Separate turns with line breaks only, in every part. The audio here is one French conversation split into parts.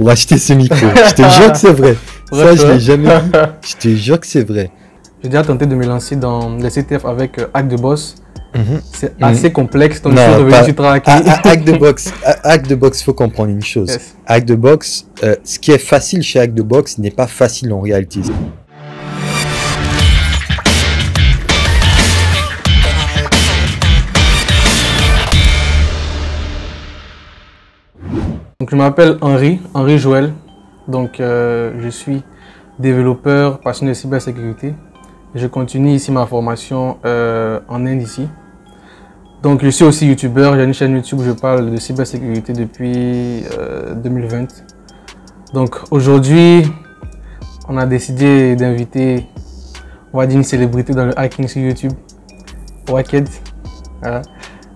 pour acheter ce micro. Je te jure que c'est vrai. Ça, je l'ai jamais dit. Je te jure que c'est vrai.
J'ai déjà tenté de me lancer dans les CTF avec Hack the Boss. C'est assez complexe, donc je suis revenu sur Tracking.
Hack the Box, faut comprendre une chose.
Yes.
Hack the Box, ce qui est facile chez Hack the Box n'est pas facile en réalité.
Donc je m'appelle Henri Joël. Donc je suis développeur passionné de cybersécurité. Je continue ici ma formation en Inde ici. Donc je suis aussi youtubeur, j'ai une chaîne YouTube où je parle de cybersécurité depuis 2020. Donc aujourd'hui, on a décidé d'inviter, on va dire, une célébrité dans le hacking sur YouTube, Waked. Voilà.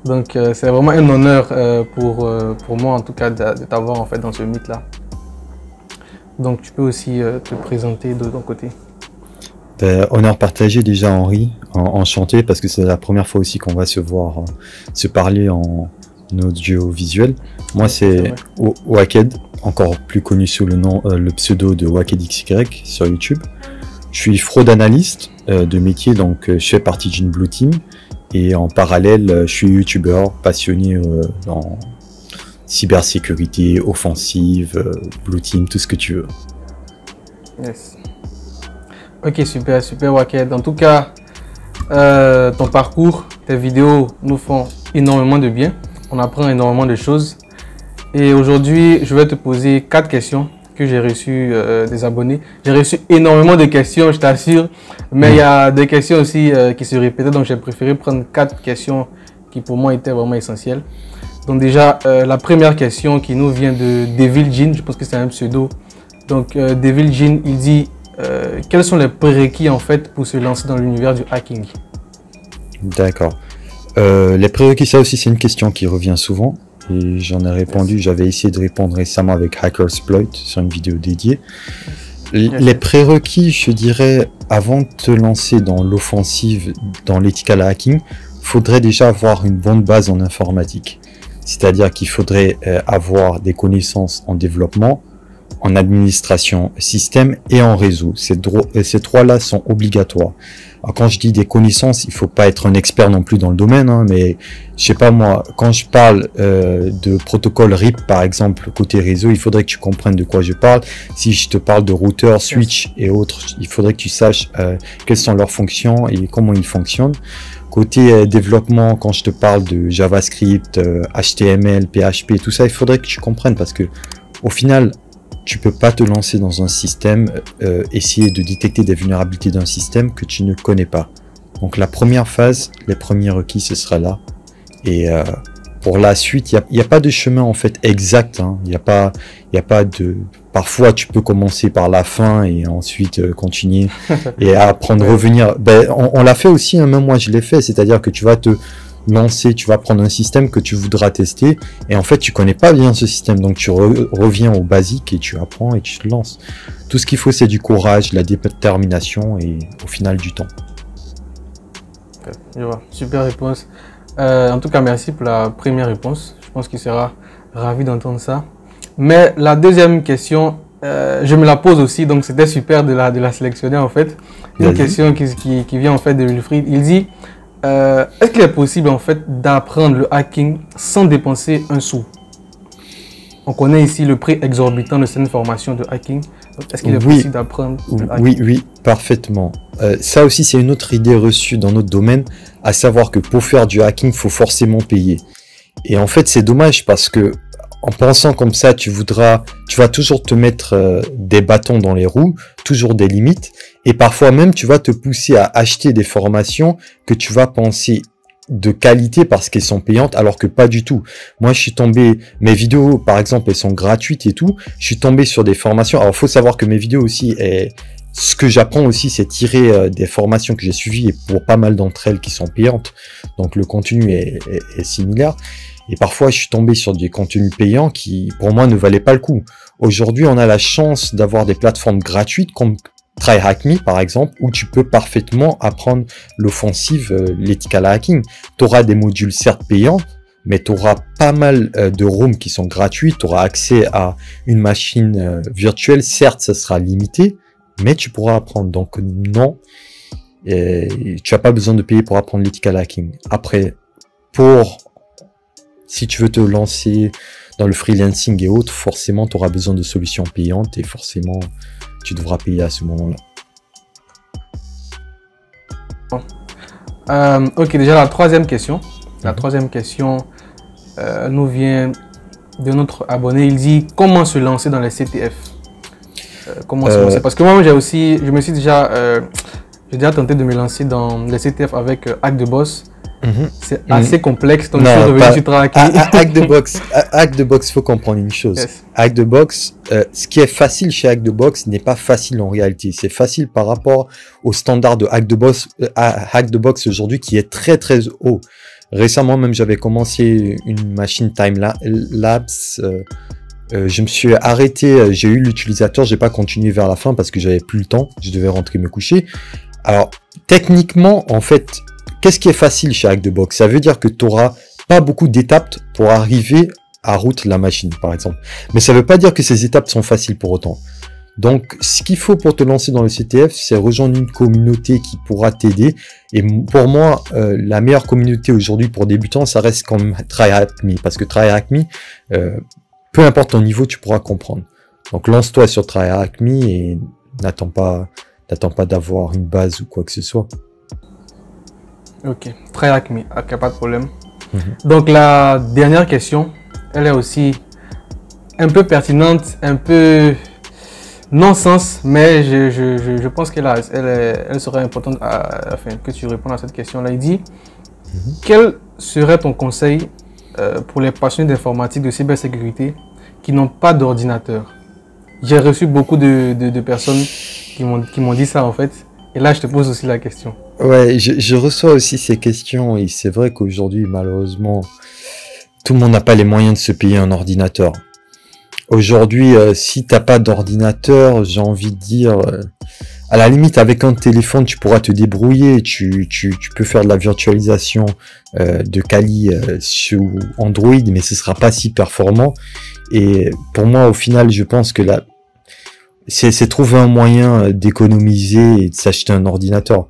Donc c'est vraiment un honneur pour moi en tout cas de t'avoir en fait dans ce mythe là. Donc tu peux aussi te présenter de ton côté.
Honneur partagé déjà Henri, enchanté parce que c'est la première fois aussi qu'on va se voir, se parler en audiovisuel. Moi c'est Waked, encore plus connu sous le nom, le pseudo de WakedXY sur YouTube. Je suis fraude analyste de métier, donc je fais partie d'une Blue Team et en parallèle je suis youtubeur passionné dans cybersécurité, offensive, Blue Team, tout ce que tu veux.
Yes. Ok, super Waked. En tout cas, ton parcours, tes vidéos nous font énormément de bien. On apprend énormément de choses. Et aujourd'hui, je vais te poser 4 questions que j'ai reçues des abonnés. J'ai reçu énormément de questions, je t'assure. Mais il y a des questions aussi qui se répétaient. Donc, j'ai préféré prendre 4 questions qui pour moi étaient vraiment essentielles. Donc déjà, la première question qui nous vient de Devil Jean. Je pense que c'est un pseudo. Donc, Devil Jean, il dit... quels sont les prérequis en fait pour se lancer dans l'univers du hacking?
D'accord. Les prérequis, ça aussi c'est une question qui revient souvent et j'en ai répondu. J'avais essayé de répondre récemment avec Hackersploit sur une vidéo dédiée. Les prérequis, je dirais, avant de te lancer dans l'offensive, dans l'ethical hacking, faudrait déjà avoir une bonne base en informatique. C'est-à-dire qu'il faudrait avoir des connaissances en développement, en administration système et en réseau. Ces trois-là sont obligatoires. Alors, quand je dis des connaissances, il faut pas être un expert non plus dans le domaine, hein, mais je sais pas moi, quand je parle de protocole RIP par exemple côté réseau, il faudrait que tu comprennes de quoi je parle. Si je te parle de routeur, switch et autres, il faudrait que tu saches quelles sont leurs fonctions et comment ils fonctionnent. Côté développement, quand je te parle de JavaScript, HTML, PHP, tout ça, il faudrait que tu comprennes parce que au final, tu peux pas te lancer dans un système, essayer de détecter des vulnérabilités d'un système que tu ne connais pas. Donc la première phase, les premiers requis, ce sera là. Et pour la suite, il y a pas de chemin en fait exact. Hein. Il y a pas de. Parfois, tu peux commencer par la fin et ensuite continuer et apprendre, revenir. Ben, on l'a fait aussi, hein, même moi je l'ai fait. C'est-à-dire que tu vas te lancer, tu vas prendre un système que tu voudras tester et en fait tu connais pas bien ce système, donc tu reviens au basique et tu apprends et tu te lances. Tout ce qu'il faut, c'est du courage, de la détermination et au final du temps.
Je vois, super réponse. En tout cas, merci pour la première réponse. Je pense qu'il sera ravi d'entendre ça. Mais la deuxième question, je me la pose aussi, donc c'était super de la sélectionner en fait. Une question qui vient en fait de Wilfried. Il dit est-ce qu'il est possible en fait d'apprendre le hacking sans dépenser un sou? On connaît ici le prix exorbitant de cette formation de hacking. Est-ce qu'il est possible d'apprendre le hacking?
Oui, parfaitement. Ça aussi, c'est une autre idée reçue dans notre domaine, à savoir que pour faire du hacking, il faut forcément payer. Et en fait, c'est dommage parce que en pensant comme ça, tu vas toujours te mettre des bâtons dans les roues, toujours des limites, et parfois même tu vas te pousser à acheter des formations que tu vas penser de qualité parce qu'elles sont payantes, alors que pas du tout. Moi, je suis tombé, mes vidéos par exemple, elles sont gratuites et tout, je suis tombé sur des formations. Alors, faut savoir que mes vidéos aussi, ce que j'apprends aussi, c'est tirer des formations que j'ai suivies et pour pas mal d'entre elles qui sont payantes, donc le contenu est similaire. Et parfois, je suis tombé sur des contenus payants qui, pour moi, ne valaient pas le coup. Aujourd'hui, on a la chance d'avoir des plateformes gratuites comme TryHackMe, par exemple, où tu peux parfaitement apprendre l'offensive, l'ethical hacking. Tu auras des modules certes payants, mais tu auras pas mal de rooms qui sont gratuits, tu auras accès à une machine virtuelle, certes ça sera limité, mais tu pourras apprendre, donc non, tu n'as pas besoin de payer pour apprendre l'ethical hacking. Après, si tu veux te lancer dans le freelancing et autres, forcément tu auras besoin de solutions payantes et forcément tu devras payer à ce moment-là.
Ok, déjà la troisième question. La troisième question nous vient de notre abonné. Il dit comment se lancer dans les CTF. Comment se lancer? Parce que moi je me suis déjà, j'ai déjà tenté de me lancer dans les CTF avec Hack the Boss. C'est assez complexe, donc je suis revenu sur Track.
Hack the Box, faut comprendre une chose.
Yes.
Hack the Box, ce qui est facile chez Hack the Box n'est pas facile en réalité. C'est facile par rapport au standard de Hack the Box aujourd'hui qui est très très haut. Récemment même, j'avais commencé une machine Time-Lapse. Je me suis arrêté, j'ai eu l'utilisateur, j'ai pas continué vers la fin parce que j'avais plus le temps, je devais rentrer me coucher. Alors, techniquement, en fait, qu'est-ce qui est facile chez Hack the Box? Ça veut dire que tu n'auras pas beaucoup d'étapes pour arriver à route la machine, par exemple. Mais ça ne veut pas dire que ces étapes sont faciles pour autant. Donc, ce qu'il faut pour te lancer dans le CTF, c'est rejoindre une communauté qui pourra t'aider. Et pour moi, la meilleure communauté aujourd'hui pour débutants, ça reste quand même TryHackMe. Parce que TryHackMe, peu importe ton niveau, tu pourras comprendre. Donc, lance-toi sur TryHackMe et n'attends pas d'avoir une base ou quoi que ce soit.
Ok, TryHackMe, ok, pas de problème. Donc la dernière question, elle est aussi un peu pertinente, un peu non-sens, mais je pense elle serait importante que tu répondes à cette question-là. Il dit, quel serait ton conseil pour les passionnés d'informatique, de cybersécurité qui n'ont pas d'ordinateur? J'ai reçu beaucoup de personnes qui m'ont dit ça en fait. Et là, je te pose aussi la question.
Ouais, je reçois aussi ces questions et c'est vrai qu'aujourd'hui, malheureusement, tout le monde n'a pas les moyens de se payer un ordinateur. Aujourd'hui, si t'as pas d'ordinateur, j'ai envie de dire, à la limite, avec un téléphone, tu pourras te débrouiller. Tu peux faire de la virtualisation de Kali sur Android, mais ce sera pas si performant. Et pour moi, au final, je pense que c'est trouver un moyen d'économiser et de s'acheter un ordinateur.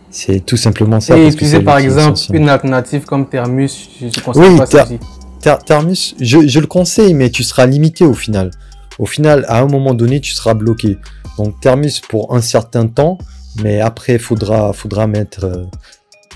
C'est tout simplement ça.
Et utiliser par exemple une alternative comme Thermus, je conseille pas ça aussi.
Thermus, je le conseille, mais tu seras limité au final. Au final, à un moment donné, tu seras bloqué. Donc Thermus pour un certain temps, mais après, faudra mettre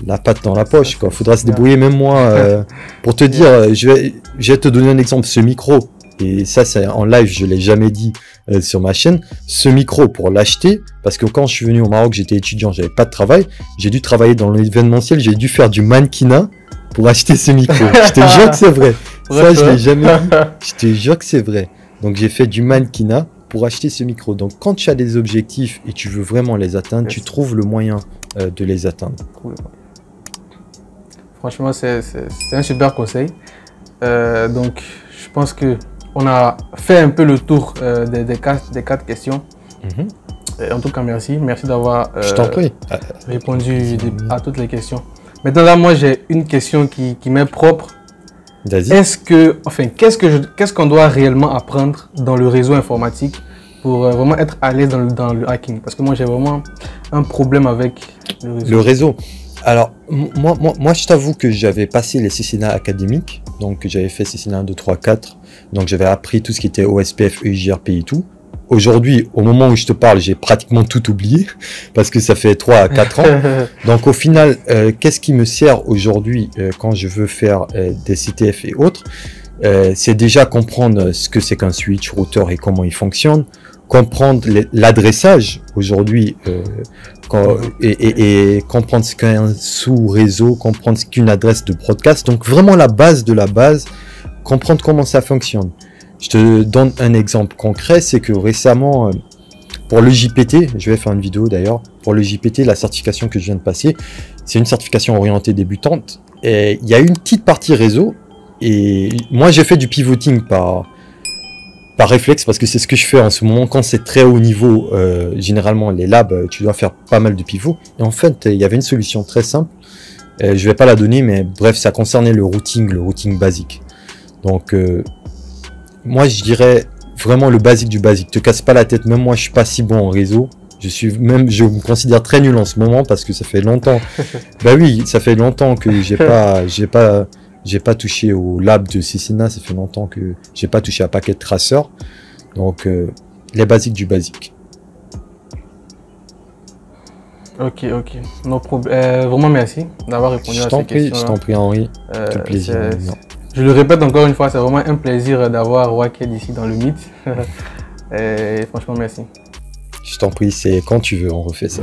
la patte dans la poche, quoi. Faudra se débrouiller. Même moi, pour te dire, je vais te donner un exemple. Ce micro, et ça, c'est en live, je l'ai jamais dit sur ma chaîne. Ce micro, pour l'acheter, parce que quand je suis venu au Maroc, j'étais étudiant, j'avais pas de travail. J'ai dû travailler dans l'événementiel, j'ai dû faire du mannequinat pour acheter ce micro. Je te jure que c'est vrai. Ça, je l'ai jamais dit. Je te jure que c'est vrai. Donc, j'ai fait du mannequinat pour acheter ce micro. Donc, quand tu as des objectifs et tu veux vraiment les atteindre, tu trouves le moyen de les atteindre.
Cool. Franchement, c'est un super conseil. Donc, je pense que on a fait un peu le tour des quatre questions. En tout cas, merci. Merci d'avoir répondu à toutes les questions. Maintenant, là, moi, j'ai une question qui m'est propre. Qu'est-ce qu'on doit réellement apprendre dans le réseau informatique pour vraiment être à l'aise dans le hacking? Parce que moi, j'ai vraiment un problème avec le réseau.
Le réseau. Alors, moi, je t'avoue que j'avais passé les CCNA académiques. Donc, j'avais fait CCNA 1, 2, 3, 4. Donc, j'avais appris tout ce qui était OSPF, EIGRP et tout. Aujourd'hui, au moment où je te parle, j'ai pratiquement tout oublié parce que ça fait 3 à 4 ans. Donc, au final, qu'est-ce qui me sert aujourd'hui quand je veux faire des CTF et autres? C'est déjà comprendre ce que c'est qu'un switch, routeur et comment il fonctionne. Comprendre l'adressage aujourd'hui et comprendre ce qu'est un sous-réseau, comprendre ce qu'une adresse de broadcast. Donc, vraiment la base de la base, comprendre comment ça fonctionne. Je te donne un exemple concret, c'est que récemment, pour le JPT, je vais faire une vidéo d'ailleurs, pour le JPT, la certification que je viens de passer, c'est une certification orientée débutante. Et il y a une petite partie réseau, et moi j'ai fait du pivoting par réflexe, parce que c'est ce que je fais en ce moment. Quand c'est très haut niveau, généralement les labs, tu dois faire pas mal de pivots. Et en fait, il y avait une solution très simple. Je vais pas la donner, mais bref, ça concernait le routing basique. Donc, moi, je dirais vraiment le basique du basique. Te casse pas la tête. Même moi, je suis pas si bon en réseau. Je me considère très nul en ce moment parce que ça fait longtemps. Bah oui, ça fait longtemps que j'ai pas touché au lab de Cicina. Ça fait longtemps que j'ai pas touché à Packet Tracer. Donc, les basiques du basique.
Ok. No problème. Vraiment merci d'avoir répondu à ces questions.
Je t'en prie, Henri. Tout le plaisir.
Je le répète encore une fois, c'est vraiment un plaisir d'avoir Waked ici dans le Meet. Et franchement, merci.
Je t'en prie, c'est quand tu veux, on refait ça.